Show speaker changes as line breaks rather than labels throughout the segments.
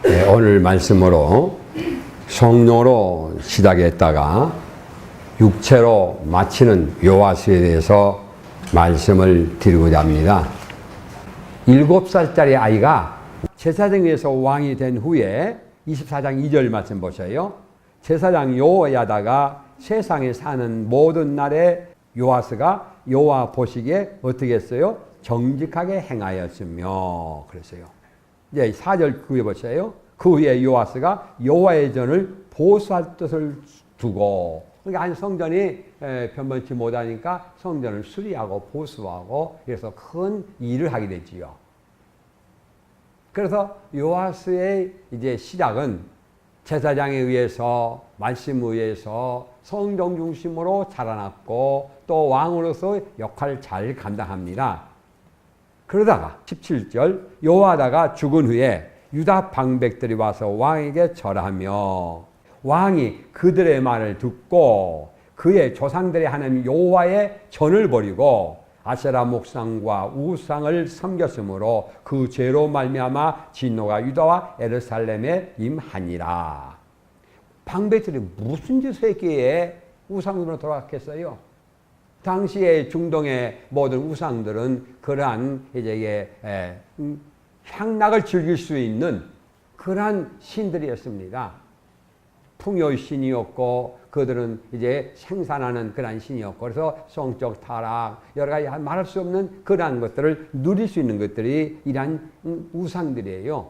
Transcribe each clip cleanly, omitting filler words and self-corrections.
네, 오늘 말씀으로 성령으로 시작했다가 육체로 마치는 요하스에 대해서 말씀을 드리고자 합니다. 7살짜리 아이가 제사장 위에서 왕이 된 후에 24장 2절 말씀 보셔요. 제사장 여호야다가 세상에 사는 모든 날에 요하스가 여호와 보시기에 어떻게 했어요? 정직하게 행하였으며 그랬어요. 이제 4절 그에 보세요. 그 후에 요하스가 여호와의 전을 보수할 뜻을 두고, 그러니까 한 성전이 변변치 못하니까 성전을 수리하고 보수하고 그래서 큰 일을 하게 되지요. 그래서 요하스의 이제 시작은 제사장에 의해서 말씀에 의해서 성경 중심으로 자라났고 또 왕으로서 역할을 잘 감당합니다. 그러다가 17절 여호야다가 죽은 후에 유다 방백들이 와서 왕에게 절하며 왕이 그들의 말을 듣고 그의 조상들의 하나님 여호와의 전을 버리고 아세라 목상과 우상을 섬겼으므로 그 죄로 말미암아 진노가 유다와 예루살렘에 임하니라. 방백들이 무슨 짓을 했기에 우상으로 돌아갔겠어요? 당시에 중동의 모든 우상들은 그러한 이제 향락을 즐길 수 있는 그러한 신들이었습니다. 풍요의 신이었고 그들은 이제 생산하는 그러한 신이었고 그래서 성적 타락 여러 가지 말할 수 없는 그러한 것들을 누릴 수 있는 것들이 이러한 우상들이에요.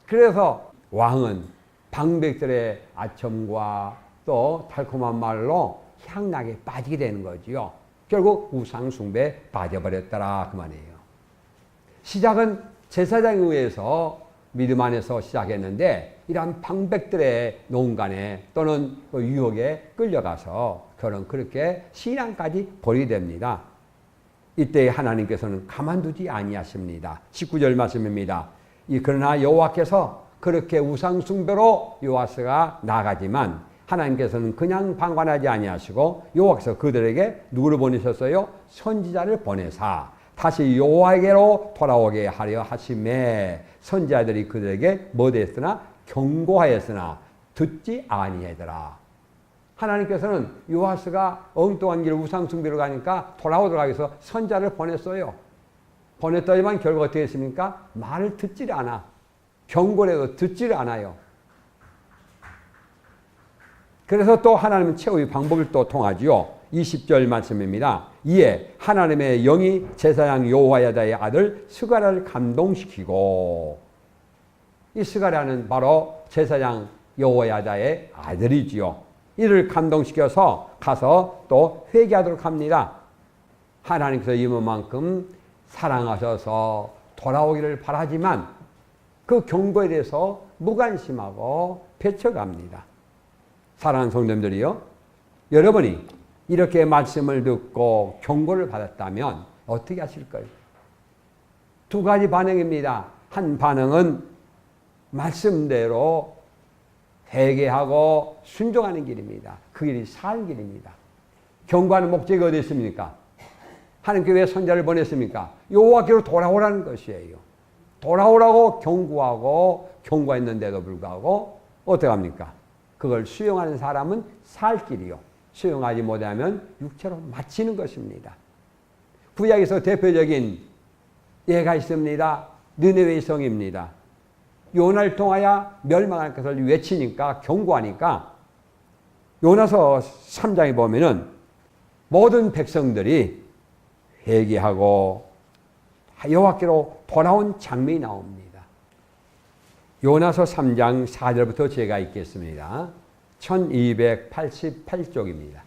그래서 왕은 방백들의 아첨과 또 달콤한 말로 향락에 빠지게 되는 거지요. 결국 우상 숭배에 빠져버렸더라 그 말이에요. 시작은 제사장에 의해서 믿음 안에서 시작했는데 이러한 방백들의 농간에 또는 유혹에 끌려가서 결혼 그렇게 신앙까지 버리게 됩니다. 이때 하나님께서는 가만두지 아니하십니다. 19절 말씀입니다. 그러나 여호와께서 그렇게 우상 숭배로 요하스가 나가지만 하나님께서는 그냥 방관하지 아니하시고 여호와께서 그들에게 누구를 보내셨어요? 선지자를 보내사 다시 여호와에게로 돌아오게 하려 하심에 선지자들이 그들에게 뭐됐으나 경고하였으나 듣지 아니하더라. 하나님께서는 요하스가 엉뚱한 길 우상 숭배로 가니까 돌아오도록 해서 선지자를 보냈어요. 보냈더니만 결국 어떻게 했습니까? 말을 듣지를 않아. 경고를 해도 듣지를 않아요. 그래서 또 하나님은 최후의 방법을 또 통하지요. 20절 말씀입니다. 이에 하나님의 영이 제사장 여호야다의 아들 스가랴를 감동시키고, 이 스가랴는 바로 제사장 여호야다의 아들이지요. 이를 감동시켜서 가서 또 회개하도록 합니다. 하나님께서 이만큼 사랑하셔서 돌아오기를 바라지만 그 경고에 대해서 무관심하고 배척합니다. 사랑하는 성도님들이요, 여러분이 이렇게 말씀을 듣고 경고를 받았다면 어떻게 하실까요? 두 가지 반응입니다. 한 반응은 말씀대로 회개하고 순종하는 길입니다. 그 길이 살 길입니다. 경고하는 목적이 어디 있습니까? 하나님께 왜 선지자를 보냈습니까? 여호와께로 돌아오라는 것이에요. 돌아오라고 경고했는데도 불구하고 어떻게 합니까? 그걸 수용하는 사람은 살 길이요. 수용하지 못하면 육체로 마치는 것입니다. 구약에서 대표적인 예가 있습니다. 느네웨의 성입니다. 요나를 통하여 멸망할 것을 외치니까 경고하니까 요나서 3장에 보면은 모든 백성들이 회개하고 여호와께로 돌아온 장면이 나옵니다. 요나서 3장 4절부터 제가 읽겠습니다. 1288쪽입니다.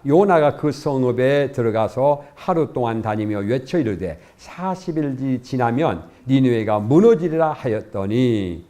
요나가 그 성읍에 들어가서 하루 동안 다니며 외쳐 이르되 40일이 지나면 니느웨가 무너지리라 하였더니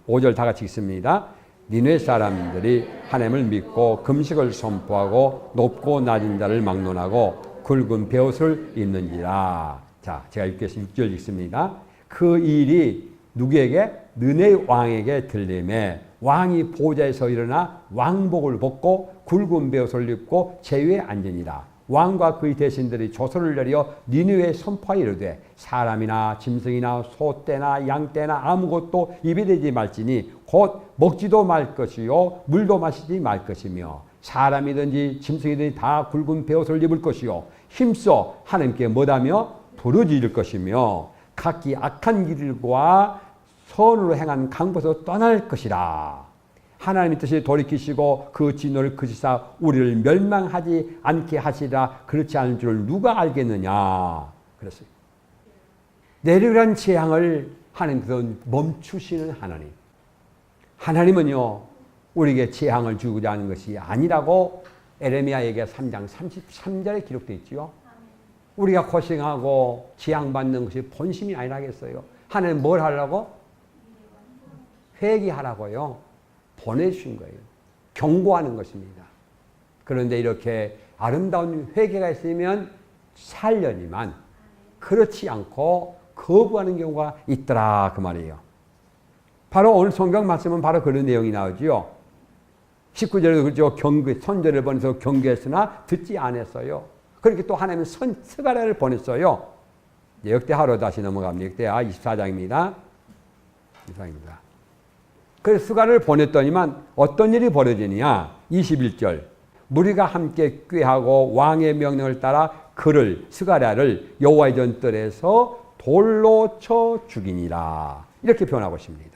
5절 다 같이 읽습니다. 니느웨 사람들이 하나님을 믿고 금식을 선포하고 높고 낮은 자를 막론하고 굵은 베옷을 입는지라. 자, 제가 읽겠습니다. 6절 읽습니다. 그 일이 누구에게? 느네 왕에게 들리매 왕이 보좌에서 일어나 왕복을 벗고 굵은 베옷을 입고 제위에 앉으니라. 왕과 그의 대신들이 조서를 내려 니느웨에 선포하여 이르되 사람이나 짐승이나 소떼나 양떼나 아무것도 입에 대지 말지니 곧 먹지도 말 것이요 물도 마시지 말 것이며 사람이든지 짐승이든지 다 굵은 베옷을 입을 것이요 힘써 하나님께 뭐다며 부르짖을 것이며 각기 악한 길과 선으로 행한 강보에서 떠날 것이라. 하나님의 뜻이 돌이키시고 그 진노를 그치사 우리를 멸망하지 않게 하시라. 그렇지 않을 줄 누가 알겠느냐. 그랬어요. 내리란 재앙을 하나님께서 멈추시는 하나님. 하나님은요 우리에게 재앙을 주고자 하는 것이 아니라고 에레미야에게 3장 33절에 기록되어 있지요. 우리가 고생하고 재앙받는 것이 본심이 아니라겠어요. 하나님 뭘 하려고? 회개하라고요. 보내주신 거예요. 경고하는 것입니다. 그런데 이렇게 아름다운 회개가 있으면 살려니만 그렇지 않고 거부하는 경우가 있더라 그 말이에요. 바로 오늘 성경 말씀은 바로 그런 내용이 나오지요. 19절에도 그렇죠. 선지자를 보내서 경계했으나 듣지 않았어요. 그렇게 또 하나님은 스가랴를 보냈어요. 역대하로 다시 넘어갑니다. 역대하 24장입니다. 그래서 스가랴를 보냈더니만 어떤 일이 벌어지느냐. 21절 무리가 함께 꾀하고 왕의 명령을 따라 그를 스가랴를 여호와의 전뜰에서 돌로 쳐 죽이니라. 이렇게 표현하고 있습니다.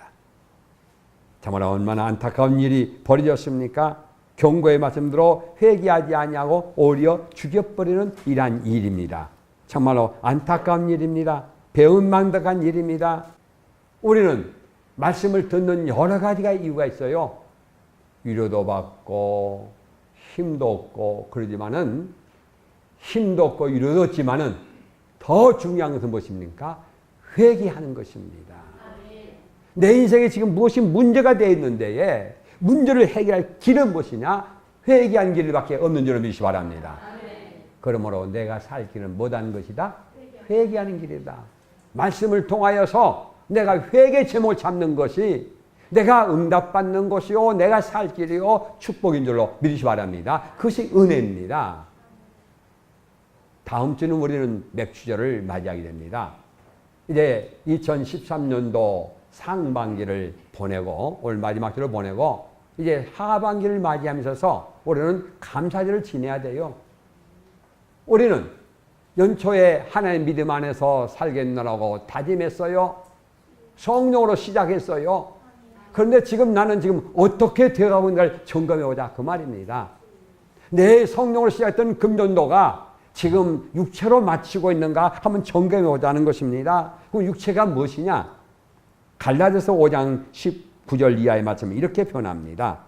참으로 얼마나 안타까운 일이 벌어졌습니까? 경고의 말씀대로 회개하지 아니하고 오히려 죽여버리는 이러한 일입니다. 정말로 안타까운 일입니다. 배은망덕한 일입니다. 우리는 말씀을 듣는 여러 가지가 이유가 있어요. 위로도 받고 힘도 얻고 그러지만은 힘도 얻고 위로도 얻지만은 더 중요한 것은 무엇입니까? 회개하는 것입니다. 내 인생에 지금 무엇이 문제가 되어 있는데 문제를 해결할 길은 무엇이냐? 회개하는 길밖에 없는 줄을 믿으시기 바랍니다. 그러므로 내가 살 길은 뭐다는 것이다? 회개하는 길이다. 말씀을 통하여서 내가 회개 제목을 잡는 것이 내가 응답받는 것이요 내가 살 길이요 축복인 줄로 믿으시기 바랍니다. 그것이 은혜입니다. 다음 주는 우리는 맥주절을 맞이하게 됩니다. 이제 2013년도 상반기를 보내고 올 마지막 주를 보내고 이제 하반기를 맞이하면서 우리는 감사절을 지내야 돼요. 우리는 연초에 하나님의 믿음 안에서 살겠노라고 다짐했어요. 성령으로 시작했어요. 그런데 지금 나는 지금 어떻게 되어가고 있는가를 점검해보자 그 말입니다. 내 성령으로 시작했던 금년도가 지금 육체로 마치고 있는가 한번 점검해보자는 것입니다. 그 육체가 무엇이냐? 갈라디아서 5장 19절 이하의 말씀을 이렇게 표현합니다.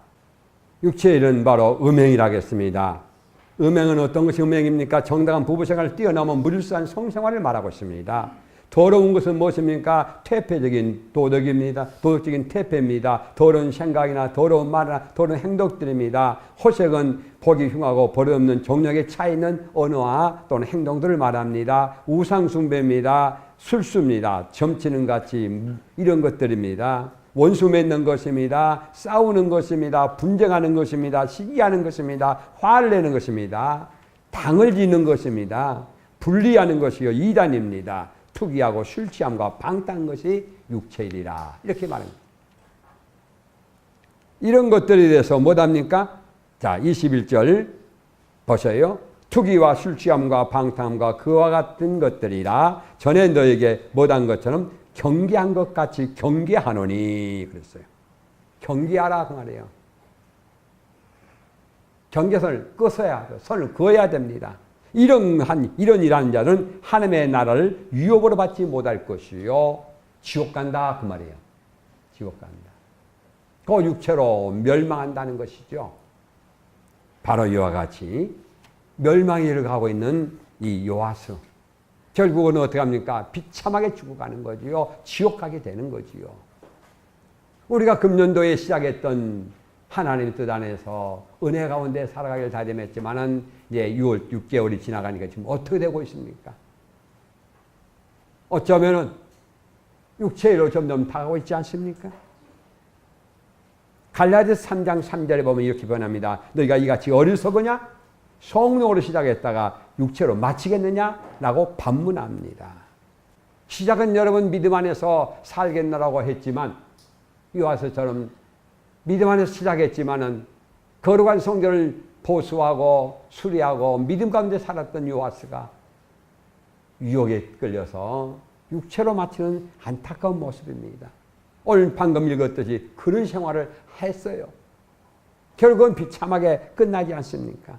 육체의 일은 바로 음행이라겠습니다. 음행은 어떤 것이 음행입니까? 정당한 부부생활을 뛰어넘은 무질서한 성생활을 말하고 있습니다. 더러운 것은 무엇입니까? 퇴폐적인 도덕입니다. 도덕적인 퇴폐입니다. 더러운 생각이나 더러운 말이나 더러운 행동들입니다. 호색은 보기 흉하고 버릇없는 정력에 차 있는 언어와 또는 행동들을 말합니다. 우상숭배입니다. 술수입니다. 점치는 같이 이런 것들입니다. 원수 맺는 것입니다. 싸우는 것입니다. 분쟁하는 것입니다. 시기하는 것입니다. 화를 내는 것입니다. 당을 짓는 것입니다. 분리하는 것이요 이단입니다. 투기하고 술 취함과 방탕한 것이 육체일이라 이렇게 말합니다. 이런 것들에 대해서 뭐답니까? 자 21절 보세요. 투기와 술 취함과 방탕함과 그와 같은 것들이라 전에 너에게 못한 것처럼 경계한 것 같이 경계하노니 그랬어요. 경계하라 그 말이에요. 경계선을 끄어야 선을 그어야 됩니다. 이런 자는 하나님의 나라를 유업으로 받지 못할 것이요 지옥 간다 그 말이에요. 지옥 간다. 그 육체로 멸망한다는 것이죠. 바로 이와 같이 멸망에 이르가고 있는 이 요아스. 결국은 어떻게 합니까? 비참하게 죽어가는 거지요. 지옥 가게 되는 거지요. 우리가 금년도에 시작했던 하나님의 뜻 안에서 은혜 가운데 살아가길 다짐했지만은 이제 6개월이 지나가니까 지금 어떻게 되고 있습니까? 어쩌면은 육체로 점점 다가오고 있지 않습니까? 갈라디아서 3장 3절에 보면 이렇게 변합니다. 너희가 이같이 어리석으냐? 성령으로 시작했다가 육체로 마치겠느냐라고 반문합니다. 시작은 여러분 믿음 안에서 살겠노라고 했지만 요아스처럼 믿음 안에서 시작했지만은 거룩한 성전을 보수하고 수리하고 믿음 가운데 살았던 요아스가 유혹에 끌려서 육체로 마치는 안타까운 모습입니다. 오늘 방금 읽었듯이 그런 생활을 했어요. 결국은 비참하게 끝나지 않습니까?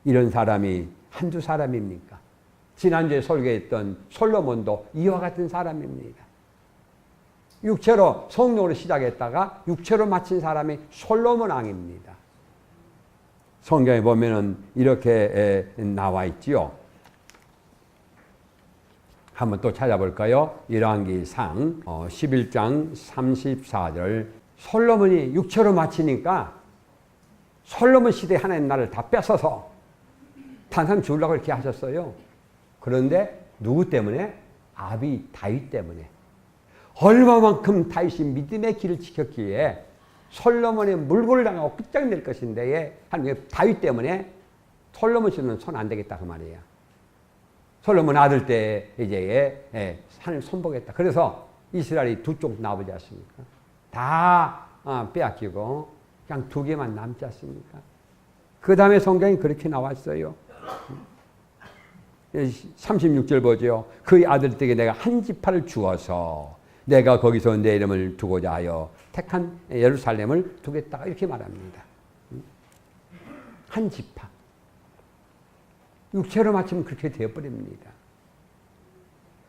이런 사람이 한두 사람입니까? 지난주에 설교했던 솔로몬도 이와 같은 사람입니다. 육체로 성령으로 시작했다가 육체로 마친 사람이 솔로몬 왕입니다. 성경에 보면은 이렇게 나와 있지요. 한번 또 찾아볼까요? 열왕기상 11장 34절. 솔로몬이 육체로 마치니까 솔로몬 시대에 하나님 나라를 다 뺏어서 단 사람 주려고 이렇게 하셨어요. 그런데 누구 때문에? 아비 다윗 때문에. 얼마만큼 다윗이 믿음의 길을 지켰기에 솔로몬의 물고를 당하고 끝장낼 것인데 하나님 다윗 때문에 솔로몬 씨는 손 안 되겠다 그 말이에요. 솔로몬 아들 때 이제 산을 손보겠다. 그래서 이스라엘이 두 쪽 나오지 않습니까? 다 빼앗기고 그냥 두 개만 남지 않습니까? 그 다음에 성경이 그렇게 나왔어요. 36절 보죠. 그의 아들에게 내가 한 지파를 주어서 내가 거기서 내 이름을 두고자 하여 택한 예루살렘을 두겠다 이렇게 말합니다. 한 지파. 육체로 마치면 그렇게 되어버립니다.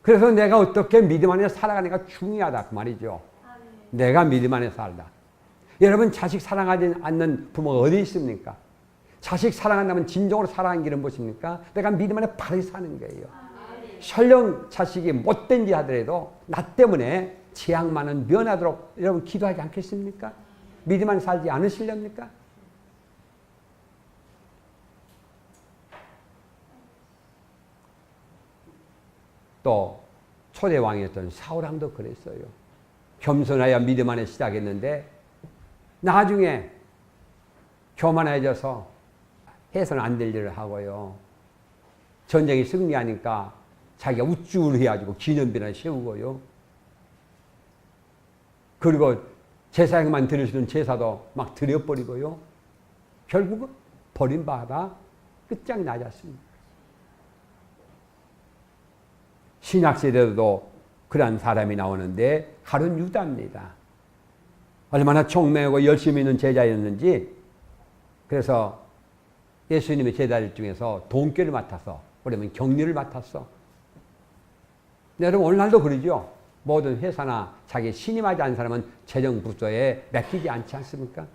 그래서 내가 어떻게 믿음 안에 살아가는가 중요하다 그 말이죠. 내가 믿음 안에 살다. 여러분 자식 사랑하지 않는 부모가 어디 있습니까? 자식 사랑한다면 진정으로 사랑하는 길은 무엇입니까? 내가 믿음 안에 바르게 사는 거예요. 설령 자식이 못된 지 하더라도 나 때문에 재앙만은 면하도록 여러분 기도하지 않겠습니까? 믿음 안에 살지 않으시렵니까? 또 초대왕이었던 사울왕도 그랬어요. 겸손하여 믿음 안에 시작했는데 나중에 교만해져서 해서는 안 될 일을 하고요. 전쟁이 승리하니까 자기가 우쭐해가지고 기념비나 세우고요. 그리고 제사장만 드릴 수 있는 제사도 막 드려버리고요. 결국은 버림받아 끝장나지 않습니까? 신약시대에도 그러한 사람이 나오는데 가룟 유다입니다. 얼마나 총명하고 열심히 있는 제자였는지 그래서 예수님의 제자들 중에서 돈꾀를 맡아서 그러면 격리를 맡았어. 여러분 오늘날도 그러죠. 모든 회사나 자기 신임하지 않은 사람은 재정부서에 맡기지 않지 않습니까?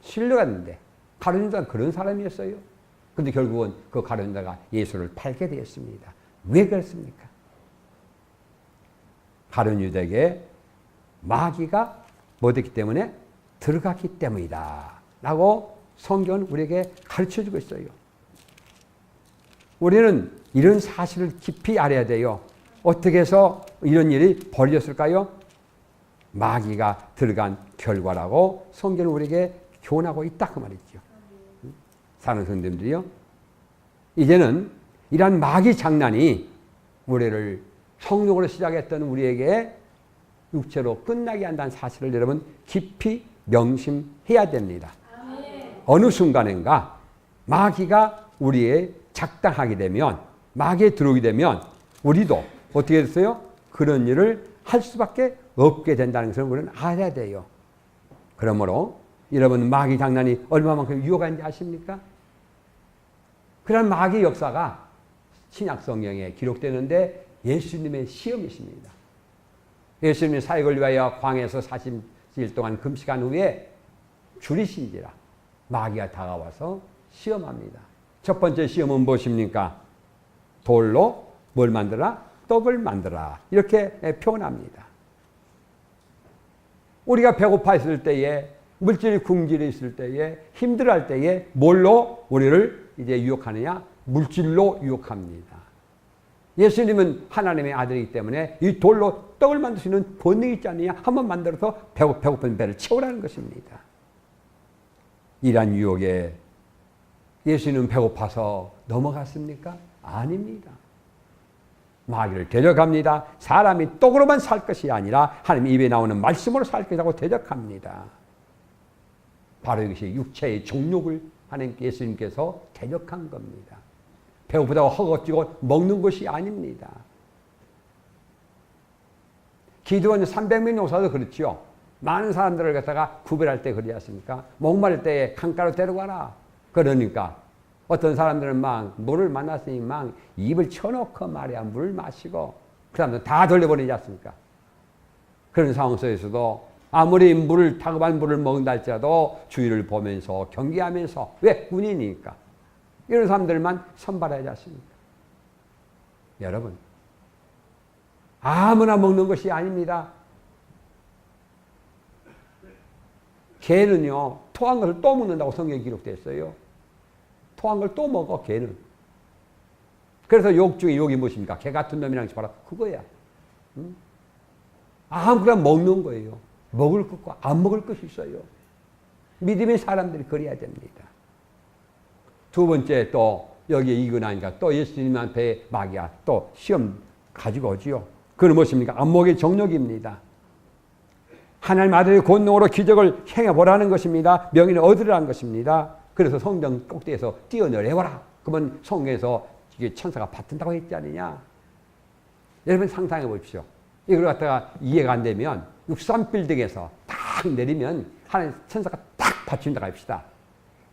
신뢰했는데 가룟 유다가 그런 사람이었어요. 그런데 결국은 그 가룟 유다가 예수를 팔게 되었습니다. 왜 그렇습니까? 가룟 유다에게 마귀가 못했기 때문에 들어갔기 때문이다 라고 성경은 우리에게 가르쳐주고 있어요. 우리는 이런 사실을 깊이 알아야 돼요. 어떻게 해서 이런 일이 벌어졌을까요? 마귀가 들어간 결과라고 성경은 우리에게 교훈하고 있다 그 말이죠. 사랑하는 성도님들이요. 이제는 이러한 마귀 장난이 우리를 성령으로 시작했던 우리에게 육체로 끝나게 한다는 사실을 여러분 깊이 명심해야 됩니다. 어느 순간인가 마귀가 우리의 작당하게 되면 마귀에 들어오게 되면 우리도 어떻게 됐어요? 그런 일을 할 수밖에 없게 된다는 것을 우리는 알아야 돼요. 그러므로 여러분 마귀 장난이 얼마만큼 유혹한지 아십니까? 그런 마귀 역사가 신약 성경에 기록되는데 예수님의 시험이십니다. 예수님이 사역을 위하여 광야에서 40일 동안 금식한 후에 줄이신지라 마귀가 다가와서 시험합니다. 첫 번째 시험은 무엇입니까? 돌로 뭘 만들어라? 떡을 만들어라. 이렇게 표현합니다. 우리가 배고파 있을 때에 물질이 굶주려 있을 때에 힘들어할 때에 뭘로 우리를 이제 유혹하느냐? 물질로 유혹합니다. 예수님은 하나님의 아들이기 때문에 이 돌로 떡을 만들 수 있는 본능이 있지 않느냐? 한번 만들어서 배고픈 배를 채우라는 것입니다. 이러한 유혹에 예수님은 배고파서 넘어갔습니까? 아닙니다. 마귀를 대적합니다. 사람이 떡으로만 살 것이 아니라 하나님 입에 나오는 말씀으로 살 것이라고 대적합니다. 바로 이것이 육체의 정욕을 하나님 예수님께서 대적한 겁니다. 배고프다고 허겁지겁 먹는 것이 아닙니다. 기드온 300명 용사도 그렇죠. 많은 사람들을 갖다가 구별할 때 그러지 않습니까? 목마를 때에 강가로 데려가라. 그러니까 어떤 사람들은 막 물을 만났으니 막 입을 쳐놓고 말이야 물을 마시고 그 사람들 다 돌려버리지 않습니까? 그런 상황 속에서도 아무리 물을 다급한 물을 먹는다 할지라도 주위를 보면서 경계하면서 왜? 군인이니까 이런 사람들만 선발하지 않습니까? 여러분 아무나 먹는 것이 아닙니다. 개는요 토한 것을 또 먹는다고 성경에 기록되어 있어요. 토한 걸 또 먹어 개는. 그래서 욕 중에 욕이 무엇입니까? 개 같은 놈이랑 봐라 그거야. 응? 아무거나 먹는 거예요. 먹을 것과 안 먹을 것이 있어요. 믿음의 사람들이 그래야 됩니다. 두 번째 또 여기에 이고 나니까 또 예수님한테 마귀가 또 시험 가지고 오지요. 그건 무엇입니까? 안목의 정욕입니다. 하나님 아들의 권능으로 기적을 행해보라는 것입니다. 명예를 얻으라는 것입니다. 그래서 성경 꼭대기에서 뛰어내려와라. 그러면 성경에서 이게 천사가 받든다고 했지 않느냐. 여러분 상상해 보십시오. 이걸 갖다가 이해가 안 되면 63빌딩에서 딱 내리면 하나님 천사가 딱 받친다고 합시다.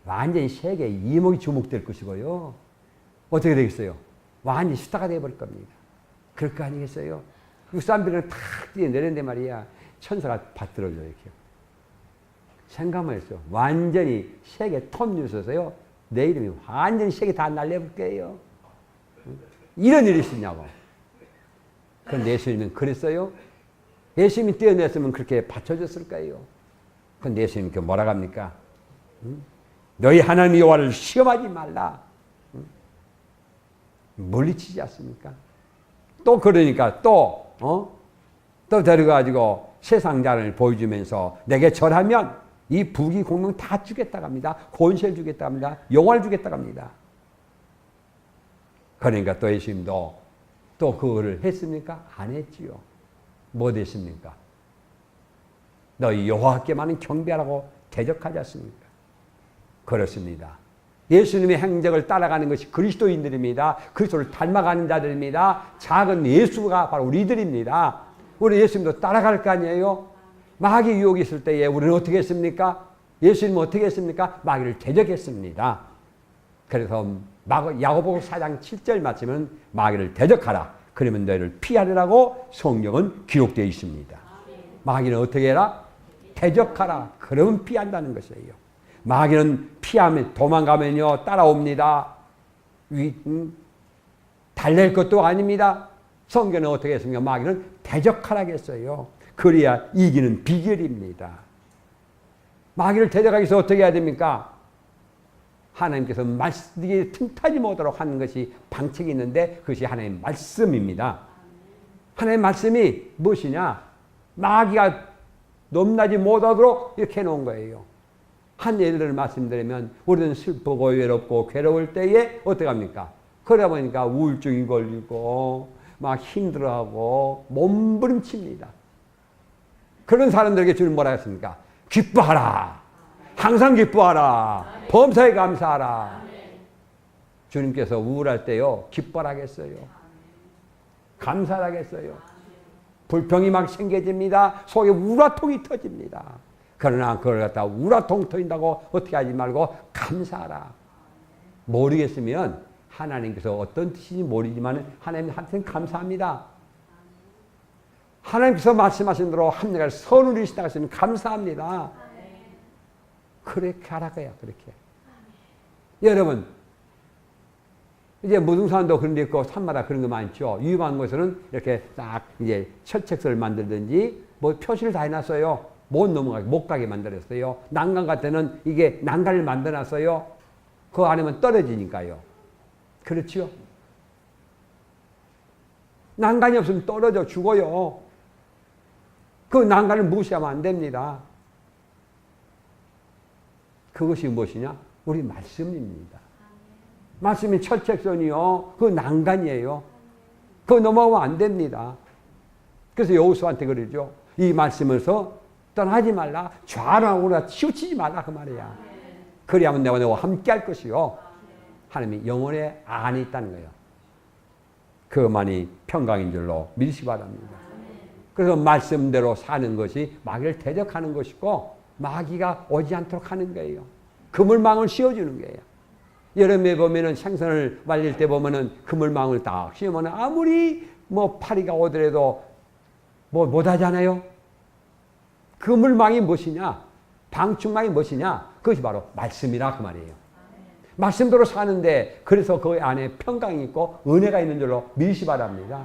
완전히 세계에 이목이 주목될 것이고요. 어떻게 되겠어요? 완전히 스타가 되어버릴 겁니다. 그럴 거 아니겠어요? 63빌딩을 탁 뛰어내렸는데 말이야. 천사가 받들어줘요. 이렇게. 생각만 했어요. 완전히 세계 톱뉴스에서요. 내 이름이 완전히 세계 다 날려볼 거예요. 이런 일이 있었냐고. 그런데 예수님은 그랬어요? 예수님이 뛰어냈으면 그렇게 받쳐줬을 거예요. 그런데 예수님이 뭐라고 합니까? 너희 하나님 여호와를 시험하지 말라. 물리치지 않습니까? 또 그러니까 또 데려가지고 세상 자를 보여주면서 내게 절하면 이 부귀 공명 다 주겠다고 합니다. 권세를 주겠다고 합니다. 영화를 주겠다고 합니다. 그러니까 또 예수님도 또 그거를 했습니까? 안 했지요. 뭐 됐습니까? 너희 여호와께만은 경배하라고 대적하지 않습니까? 그렇습니다. 예수님의 행적을 따라가는 것이 그리스도인들입니다. 그리스도를 닮아가는 자들입니다. 작은 예수가 바로 우리들입니다. 우리 예수님도 따라갈 거 아니에요? 마귀 유혹이 있을 때에 우리는 어떻게 했습니까? 예수님은 어떻게 했습니까? 마귀를 대적했습니다. 그래서 야고보서 4장 7절 말씀은 마귀를 대적하라. 그러면 너희를 피하리라고 성경은 기록되어 있습니다. 마귀는 어떻게 해라? 대적하라. 그러면 피한다는 것이에요. 마귀는 피하면 도망가면요 따라옵니다. 달랠 것도 아닙니다. 성경은 어떻게 했습니까? 마귀는 대적하라고 했어요. 그래야 이기는 비결입니다. 마귀를 대적하기 위해서 어떻게 해야 됩니까? 하나님께서 말씀이 틈타지 못하도록 하는 것이 방책이 있는데 그것이 하나님의 말씀입니다. 하나님의 말씀이 무엇이냐? 마귀가 넘나지 못하도록 이렇게 해놓은 거예요. 한 예를 말씀드리면 우리는 슬프고 외롭고 괴로울 때에 어떻게 합니까? 그러다 보니까 우울증이 걸리고 막 힘들어하고 몸부림칩니다. 그런 사람들에게 주는 뭐라 했습니까? 기뻐하라. 항상 기뻐하라. 범사에 감사하라. 주님께서 우울할 때요 기뻐하겠어요. 감사하겠어요. 불평이 막 생겨집니다. 속에 우라통이 터집니다. 그러나 그걸 갖다 우라통 터진다고 어떻게 하지 말고 감사하라. 모르겠으면 하나님께서 어떤 뜻인지 모르지만 하나님한테는 감사합니다. 하나님께서 말씀하신 대로 합력할 선을 이루시다고 했으면 감사합니다. 그렇게 하라고요. 그렇게. 여러분 이제 무등산도 그런 데 있고 산마다 그런 거 많죠. 위험한 곳에는 이렇게 딱 이제 철책선을 만들든지 뭐 표시를 다 해놨어요. 못 넘어가게 못 가게 만들었어요. 난간 같은 데는 이게 난간을 만들어놨어요. 그거 아니면 떨어지니까요. 그렇죠? 난간이 없으면 떨어져 죽어요. 그 난간을 무시하면 안 됩니다. 그것이 무엇이냐? 우리 말씀입니다. 말씀이 철책선이요. 그 난간이에요. 그거 넘어가면 안 됩니다. 그래서 여호수아한테 그러죠. 이 말씀에서 떠나지 말라. 좌로우나 치우치지 말라 그 말이야. 그리하면 내가 너와 함께 할 것이요. 하나님이 영혼의 안에 있다는 거예요. 그만이 평강인 줄로 믿으시 바랍니다. 그래서 말씀대로 사는 것이 마귀를 대적하는 것이고 마귀가 오지 않도록 하는 거예요. 그물망을 씌워주는 거예요. 여름에 보면은 생선을 말릴 때 보면은 그물망을 딱 씌우면 아무리 뭐 파리가 오더라도 뭐 못하잖아요. 그물망이 무엇이냐? 방충망이 무엇이냐? 그것이 바로 말씀이라 그 말이에요. 말씀대로 사는데 그래서 그 안에 평강이 있고 은혜가 있는 줄로 믿으시 바랍니다.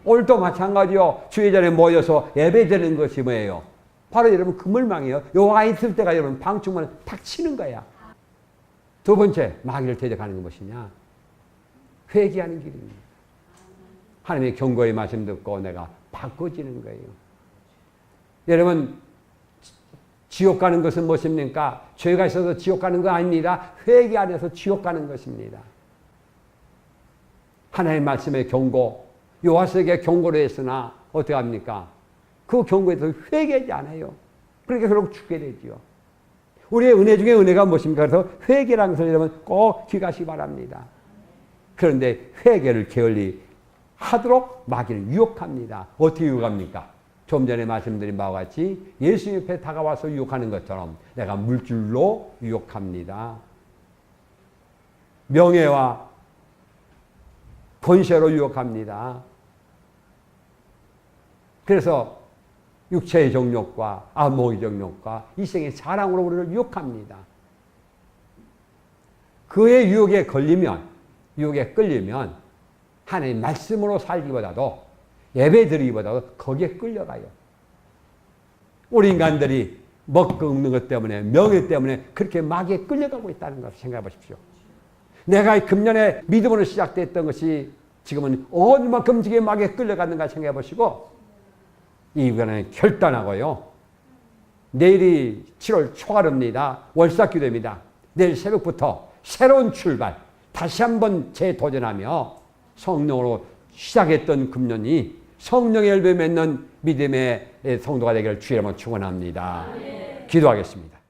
오늘도 마찬가지요. 주의 전에 모여서 예배드리는 것이 뭐예요? 바로 여러분 그물망이에요. 요 안에 있을 때가 여러분 방충망을 탁 치는 거야. 두 번째 마귀를 대적하는 건 무엇이냐? 회개하는 길입니다. 하나님의 경고의 말씀 듣고 내가 바꿔지는 거예요. 여러분 지옥 가는 것은 무엇입니까? 죄가 있어서 지옥 가는 거 아닙니다. 회개 안에서 지옥 가는 것입니다. 하나님의 말씀의 경고, 요하스에게 경고를 했으나 어떻게 합니까? 그 경고에 대해서 회개하지 않아요. 그러니까 결국 죽게 되죠. 우리의 은혜 중에 은혜가 무엇입니까? 그래서 회개라는 것을 여러분 꼭 기억하시기 바랍니다. 그런데 회개를 게을리 하도록 마귀를 유혹합니다. 어떻게 유혹합니까? 좀 전에 말씀드린 바와 같이 예수 옆에 다가와서 유혹하는 것처럼 내가 물질로 유혹합니다. 명예와 권세로 유혹합니다. 그래서 육체의 정욕과 안목의 정욕과 이생의 자랑으로 우리를 유혹합니다. 그의 유혹에 걸리면, 유혹에 끌리면 하나님의 말씀으로 살기보다도 예배드리기보다도 거기에 끌려가요. 우리 인간들이 먹고 먹는 것 때문에 명예 때문에 그렇게 마귀에 끌려가고 있다는 것을 생각해 보십시오. 내가 금년에 믿음으로 시작됐던 것이 지금은 얼마큼 지금 마귀에 끌려갔는가 생각해 보시고 이번에 결단하고요. 내일이 7월 초하루입니다. 월삭기도입니다. 내일 새벽부터 새로운 출발, 다시 한번 재도전하며 성령으로 시작했던 금년이 성령의 열매 맺는 믿음의 성도가 되기를 주의 이름으로 축원합니다. 기도하겠습니다.